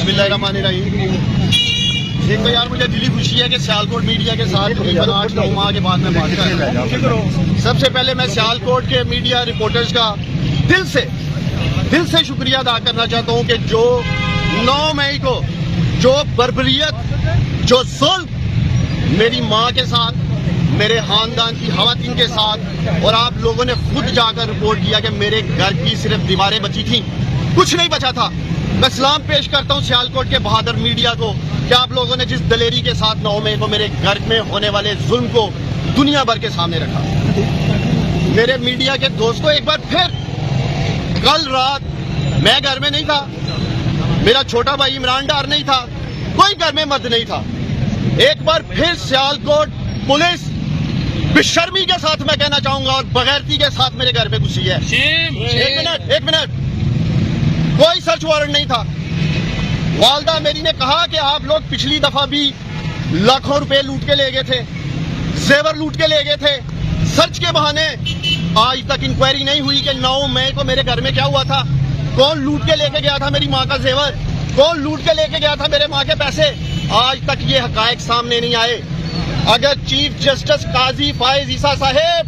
बिस्मिल्लाहिर्रहमानिर्रहीम। एक तो यार मुझे दिली खुशी है कि सियालकोट मीडिया के साथ 8-9 माह के बाद में बात कर रहा हूँ। सबसे पहले मैं सियालकोट के मीडिया रिपोर्टर्स का दिल से शुक्रिया अदा करना चाहता हूँ कि जो 9 मई को जो बर्बरियत, जो जुल्म मेरी माँ के साथ, मेरे खानदान की खवातीन के साथ, और आप लोगों ने खुद जाकर रिपोर्ट किया कि मेरे घर की सिर्फ दीवारें बची थी, कुछ नहीं बचा था। मैं सलाम पेश करता हूँ सियालकोट के बहादुर मीडिया को कि आप लोगों ने जिस दलेरी के साथ 9 मई को मेरे घर में होने वाले जुल्म को दुनिया भर के सामने रखा। मेरे मीडिया के दोस्तों, एक बार फिर कल रात मैं घर में नहीं था, मेरा छोटा भाई इमरान डार नहीं था, कोई घर में मर्द नहीं था। एक बार फिर सियालकोट पुलिस बेशर्मी के साथ मैं कहना चाहूंगा और बगैरती के साथ मेरे घर में घुसी है। एक मिनट, कोई सर्च वारंट नहीं था। वालदा मेरी ने कहा कि आप लोग पिछली दफा भी लाखों रुपए लूट के ले गए थे, जेवर लूट के ले गए थे। सर्च के बहाने आज तक इंक्वायरी नहीं हुई कि 9 मई को मेरे घर में क्या हुआ था, कौन लूट के लेके गया था मेरी माँ का जेवर, कौन लूट के लेके गया था मेरे माँ के पैसे। आज तक ये हकायक सामने नहीं आए। अगर चीफ जस्टिस काजी फायज ईसा साहेब,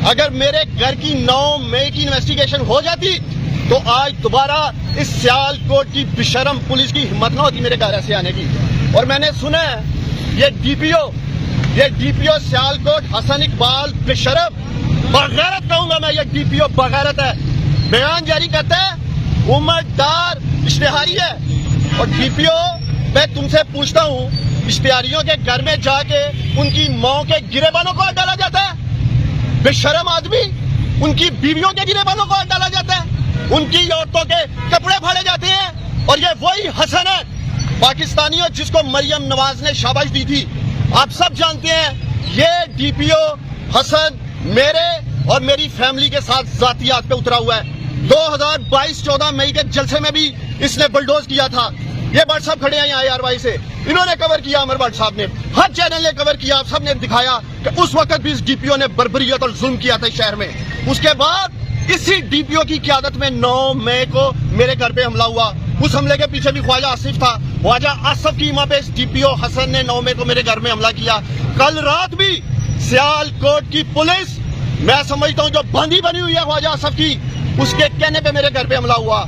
अगर मेरे घर की 9 मई की इन्वेस्टिगेशन हो जाती तो आज दोबारा इस सियालकोट की बेशरम पुलिस की हिम्मत ना होती मेरे घर ऐसे आने की। और मैंने सुना है ये डीपीओ सियालकोट हसन इकबाल बेशरम, बगैरत कहूंगा मैं, ये डीपीओ बगैरत है। बयान जारी करता है उमर डार इश्तेहारी है। और डीपीओ, मैं तुमसे पूछता हूँ, इश्तेहारियों के घर में जाके उनकी माँ के गिरेबानों को डाला जाता है? बेशरम आदमी, उनकी बीवियों के गिरेबानों को डाला जाता है, उनकी औरतों के कपड़े फाड़े जाते हैं। और ये वही हसन है पाकिस्तानियों जिसको मरियम नवाज ने शाबाश दी थी। आप सब जानते हैं ये डीपीओ हसन मेरे और मेरी फैमिली के साथ जातियात पे उतरा हुआ है। 2022-14 मई के जलसे में भी इसने बुलडोज किया था। ये भट्ट साहब खड़े हैं यहाँ IRY से, इन्होंने कवर किया, अमर भट्ट साहब ने, हर चैनल ने कवर किया, आप सबने दिखाया कि उस वक्त भी इस डीपीओ ने बर्बरियत और जुल्म किया था शहर में। उसके बाद इसी डीपीओ की क़यादत में 9 मई को मेरे घर पे हमला हुआ। उस हमले के पीछे भी ख्वाजा आसिफ था। ख्वाजा आसिफ की मां पे इस डीपीओ हसन ने 9 मई को मेरे घर में हमला किया। कल रात भी सियालकोट की पुलिस, मैं समझता हूँ जो बंदी बनी हुई है ख्वाजा आसिफ की, उसके कहने पे मेरे घर पे हमला हुआ।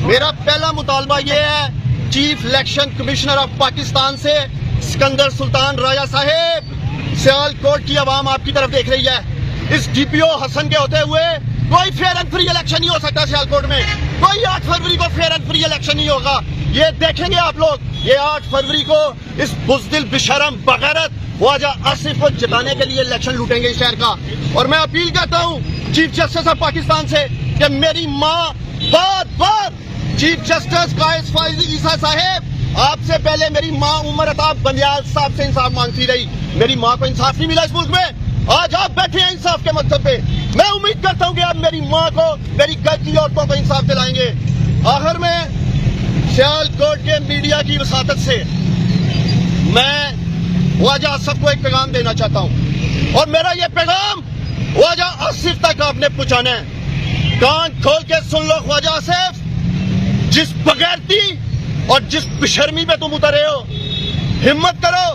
मेरा पहला मुतालबा ये है chief election commissioner of Pakistan से, सिकंदर सुल्तान राजा साहेब, सियालकोट की आवाम आपकी तरफ देख रही है। इस डीपीओ हसन के होते हुए कोई फेयर एंड फ्री इलेक्शन नहीं हो सकता सियालकोट में। कोई 8 फरवरी को फेयर एंड फ्री इलेक्शन नहीं होगा। ये देखेंगे आप लोग, ये 8 फरवरी को इस बुज़दिल बेशरम बगैरत ख्वाजा आसिफ को जिताने के लिए इलेक्शन लूटेंगे इस शहर का। और मैं अपील करता हूँ चीफ जस्टिस ऑफ पाकिस्तान से कि मेरी माँ बार चीफ जस्टिस कायस फायज ईसा साहेब, आपसे पहले मेरी माँ उमर अताब बंदियाल साहब से इंसाफ मांगती रही। मेरी माँ को इंसाफ नहीं मिला इस मुल्क में। आज आप बैठे हैं इंसाफ के मकसद पे। मैं उम्मीद करता हूं कि आप मेरी माँ को, मेरी घर की औरतों को इंसाफ दिलाएंगे। आखिर में सियालकोट के मीडिया की वसातत से मैं ख्वाजा आसिफ को एक पैगाम देना चाहता हूं, और मेरा ये पैगाम ख्वाजा आसिफ तक आपने पहुंचाना है। कान खोल के सुन लो ख्वाजा आसिफ, जिस बगैरती और जिस बेशर्मी पे तुम उतरे हो, हिम्मत करो,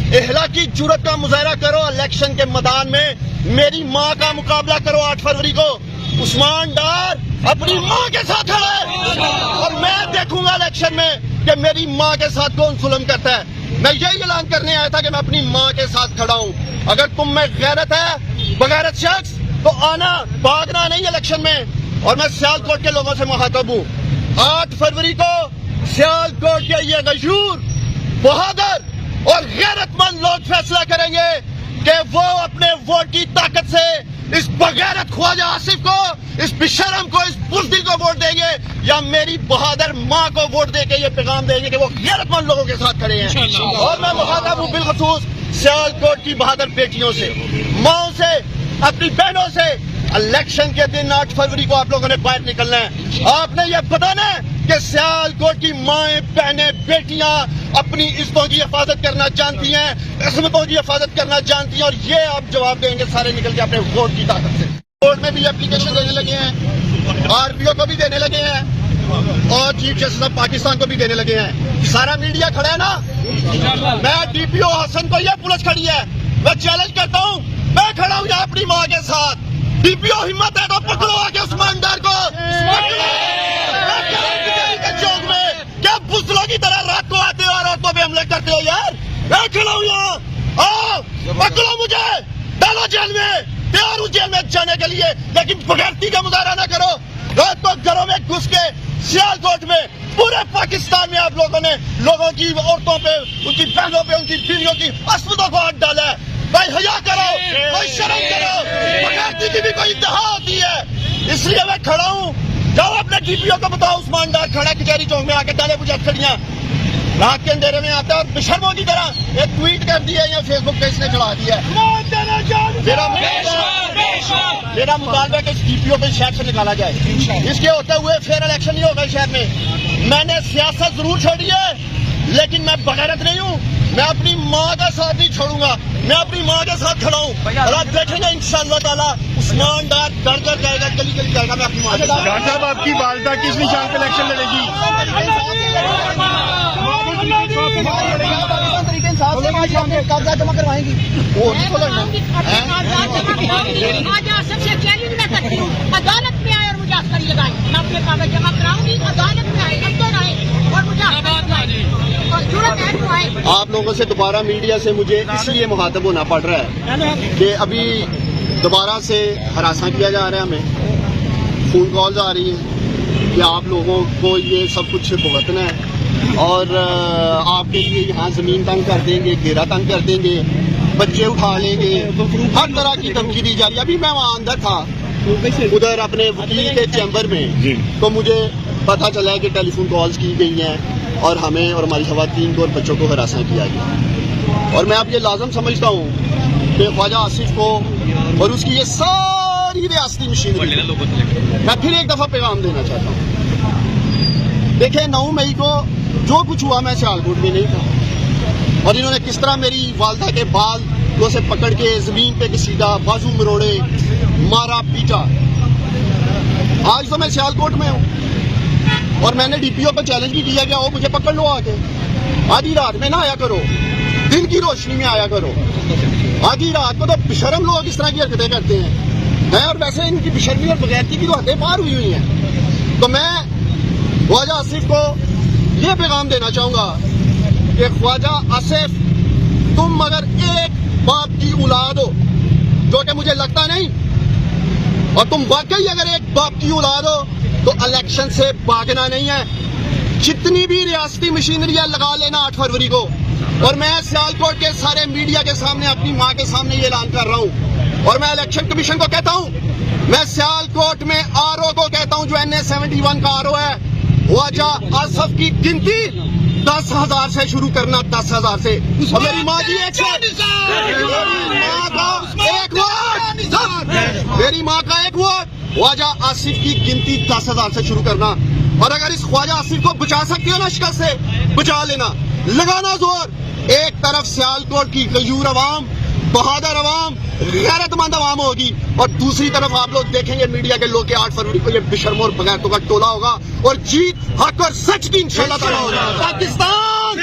इखलाकी जुर्रत का मुजाहरा करो, इलेक्शन के मैदान में मेरी माँ का मुकाबला करो। 8 फरवरी को उस्मान डार अपनी माँ के साथ खड़ा है, और मैं देखूंगा इलेक्शन में कि मेरी माँ के साथ कौन जुल्म करता है। मैं यही ऐलान करने आया था कि मैं अपनी माँ के साथ खड़ा हूँ। अगर तुम में गैरत है, बगैरत शख्स, तो आना, भागना नहीं इलेक्शन में। और मैं सियालकोट के लोगों से मुखातब हूँ, 8 फरवरी को सियालकोट के ये गयूर, बहादुर और गैरतमंद लोग फैसला करेंगे कि वो अपने वोट की ताकत से इस बगैरत ख्वाजा आसिफ को, इस बेशरम को, इस बुज़दिल को वोट देंगे, या मेरी बहादुर माँ को वोट देके ये पैगाम देंगे कि वो गैरतमंद लोगों के साथ खड़े हैं। और मैं मुखातब हूँ बिलखसूस सियालकोट की बहादुर बेटियों से, माओ से, अपनी बहनों से। इलेक्शन के दिन 8 फरवरी को आप लोगों ने बाहर निकलना है। आपने ये बताना है कि सियालकोट की माएँ, बहनें, बेटियां अपनी इज्जतों की हिफाजत करना जानती हैं, इस्मतों की हिफाजत करना जानती हैं, और ये आप जवाब देंगे सारे निकल के अपने वोट की ताकत से। कोर्ट में भी एप्लीकेशन देने लगे हैं, RPO को भी देने लगे हैं। اور چیف جسٹس آف پاکستان کو بھی دینے لگے ہیں. سارا میڈیا کھڑا ہے نا. میں ڈی پی او حسن کو یہ پولیس کھڑی ہے, میں چیلنج کرتا ہوں, میں کھڑا ہوں یہاں اپنی ماں کے ساتھ. ڈی پی او ہمت ہے تو پکڑو آگے عثمان ڈار کو. چوک میں کیا بزدلوں کی طرح رات کو آتے ہو اور عورتوں پہ حملے کرتے ہو یار. میں کھڑا ہوں یہاں, آؤ پکڑو مجھے, ڈالو جیل میں. تیار ہوں جیل میں جانے کے لیے, لیکن بغیرتی کا مظاہرہ نہ کرو. رات کو گھروں میں گھس کے سیالکوٹ میں پورے پاکستان میں آپ لوگوں نے لوگوں کی عورتوں پہ, ان کی بہنوں پہ, ان کی بیویوں کی عصمتوں کو ہاتھ ڈالا ہے. بھائی حیا کرو, کوئی شرم کرو. بغیرتی کی بھی کوئی انتہا ہوتی ہے. اس لیے میں کھڑا ہوں. جاؤ اپنے ڈی پی او کو بتاؤ عثمان ڈار کھڑا کچہری چوک میں آ کے ڈالے مجھے کھڑیاں رات کے اندھیرے میں آتا ہے اور بشرموں کی طرح ایک ٹویٹ کر دیا یا فیس بک پہ اس نے چڑھا دیا ہے. میرا مطالبہ ہے کہ اس ڈی پی او کو شہر سے نکالا جائے. اس کے ہوتے ہوئے فیئر الیکشن نہیں ہوگا شہر میں. میں نے سیاست ضرور چھوڑی ہے لیکن میں بغیرت نہیں ہوں. میں اپنی ماں کا ساتھ نہیں چھوڑوں گا. میں اپنی ماں کے ساتھ کھڑا ہوں اور آپ دیکھیں گے انشاءاللہ تعالیٰ عثمان ڈار ڈر کر جائے گا, گلی گلی جائے گا. میں اپنی ماں کے ساتھ. ڈاکٹر صاحب آپ کی والدہ کس نشان پہ الیکشن لڑے گی؟ کاغذات جمع کروائیں گی. عدالت میں آئے اور مجھے عسکری لگائیں. میں اپنے کاغذ جمع کراؤں گی, عدالت میں آئے اندر آئے اور مجھے آپ لوگوں سے دوبارہ میڈیا سے مجھے اس لیے مخاطب ہونا پڑ رہا ہے کہ ابھی دوبارہ سے ہراساں کیا جا رہا ہے. ہمیں فون کالز آ رہی ہیں کہ آپ لوگوں کو یہ سب کچھ بھگتنا ہے اور آپ کے لیے یہاں زمین تنگ کر دیں گے, گھیرا تنگ کر دیں گے, بچے اٹھا لیں گے, ہر طرح کی دھمکی دی جا رہی ہے. ابھی میں وہاں اندر تھا ادھر اپنے وکیل کے چیمبر میں, تو مجھے پتہ چلا ہے کہ ٹیلی فون کالز کی گئی ہیں اور ہمیں اور ہماری خواتین کو اور بچوں کو ہراساں کیا گیا. اور میں اب یہ لازم سمجھتا ہوں کہ خواجہ آصف کو اور اس کی یہ ساری ریاستی مشینری, میں پھر ایک دفعہ پیغام دینا چاہتا ہوں. دیکھیں 9 مئی کو جو کچھ ہوا میں سیالکوٹ میں نہیں تھا اور انہوں نے کس طرح میری والدہ کے بال کو سے پکڑ کے زمین پہ گھسیٹا, بازو مروڑے, مارا پیٹا. آج تو میں سیالکوٹ میں ہوں اور میں نے ڈی پی او کو چیلنج بھی کیا کہ آؤ مجھے پکڑ لو آ کے. آدھی رات میں نہ آیا کرو, دن کی روشنی میں آیا کرو. آدھی رات کو تو بشرم لوگ اس طرح کی حرکتیں کرتے ہیں اور ویسے ان کی بشرمی اور بغیرتی کی تو حدیں پار ہوئی ہیں. تو میں خواجہ آصف کو یہ پیغام دینا چاہوں گا کہ خواجہ آصف, تم اگر ایک باپ کی اولاد ہو, جو کہ مجھے لگتا نہیں, اور تم واقعی اگر ایک باپ کی اولاد ہو تو الیکشن سے بھاگنا نہیں ہے. جتنی بھی ریاستی مشینریاں لگا لینا 8 فروری کو. اور میں سیالکوٹ کے سارے میڈیا کے سامنے اپنی ماں کے سامنے یہ اعلان کر رہا ہوں اور میں الیکشن کمیشن کو کہتا ہوں, میں سیالکوٹ میں آر او کو کہتا ہوں جو NA-71 کا آر او ہے, خواجہ آصف کی گنتی 10,000 سے شروع کرنا, 10,000 سے. اور میری ماں کی ایک میری ماں کا ایک ووٹ, خواجہ آصف کی گنتی 10,000 سے شروع کرنا. اور اگر اس خواجہ آصف کو بچا سکتے ہو نا شکست سے, بچا لینا, لگانا زور. ایک طرف سیالکوٹ کی غیور عوام, بہادر عوام, غیرت مند عوام ہوگی اور دوسری طرف آپ لوگ دیکھیں گے میڈیا کے لوگ کہ 8 فروری کو یہ بشرموں اور بغیرتوں کا ٹولہ ہوگا اور جیت حق اور سچ کی انشاءاللہ تعالیٰ ہوگا. پاکستان